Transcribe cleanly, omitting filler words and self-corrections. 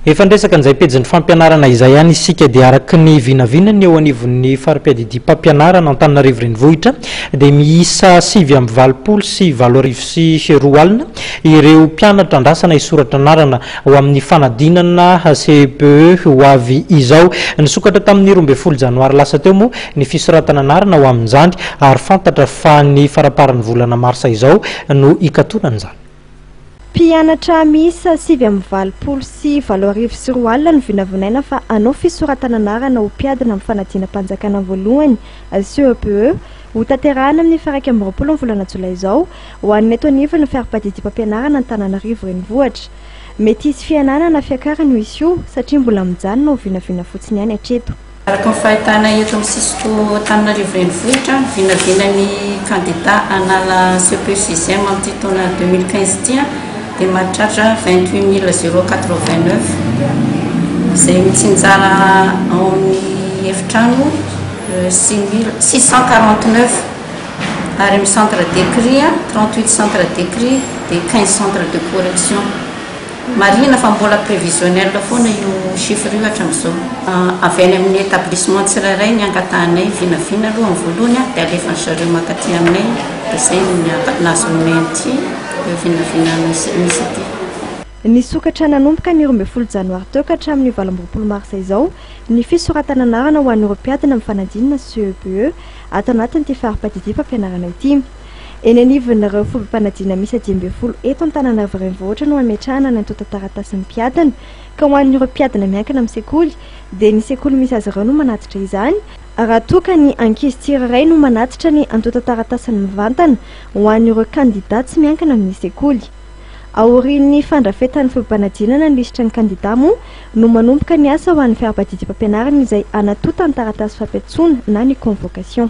efa ndresaka an'izay pejin'ny fampianarana izay ihany isika dia araky ny vinavinany eo anivon'ny fara-piadidia mpampianarana Antananarivo renivohitra dia miisa 7 sy 7 ireo mpianatra andrasana hisoratra anarana ho amin'ny fanadinana CPE ho avy izao. Nisokatra tamin'ny 12 janoary lasa teo moa ny fisoratana anarana ho amin'izany ary fantatra fa ny faraparan'ny volana marsa izao no ikatonan'izany. Mpianatra miisa 7 sy 7 ny vinavinaina fa anao fisoratana anarana ho mpiadina amin'ny fanadina mpanjakana voalohany CPE ho tanterahana amin'ny 20 volana jolay izao ho an'ny eto anivony ny fiara-padidia mpampianarana Antananarivo renivohitra. Mety hisy fianarana fiakarana ho izy io satria mbola mijanona ho vinavina fotsiny ihany hatreto. Araka ny fahitana eto amin'ny sisitro Antananarivo renivohitra vinavinan'ny candidat anala CPE 6e amin'ity taona 2015 ity dia mahatratra 28 089 izay mitsinjara ao amin'ny efitrano 649 ary amin'ny centre d'écrit 38 centre d'écrit dia 15 centre de correction. Marina fa mbola prévisionnel foana io chiffre io hatramin'izao. Avy any amin'ny établissement tsirairay ny angatahanay vinavina aloha amin'ny voalohany dia alefan'ny zareo makaty aminay dia izay nazonay an'ity vinavina misy ity. Nisokatra nanomboka ny 12 janoary teo ka hatramin'ny 20 marsa izao ny fisoratana anarana ho an'ireo mpiadina amin'ny fanadinana CPE ato anatin'ity fara-padidia mpampianarana ity. Eny anivon'ireo fombam-panadina misy 10 eto Antananarivo renivohitra no ametrahana ny antota taratasy ny mpiadina ka ho an'ireo mpiadina miankina amin'ny sekoly dia ny sekoly misy azy ireo no manatitra izany. Raha toa ka ny ankizy tsirairay no manatitra ny antota taratasy ny mivantana ho an'ireo kandidat tsy miankina amin'ny sekoly. Aorian'ny fandrafetan'ny fombam-panadinana ny lisitra ny kandidat moa no manomboka ny asa ho an'ny fiara-padidia mpampianarana izay anatota ny taratasy fampiantsoana na ny convocation.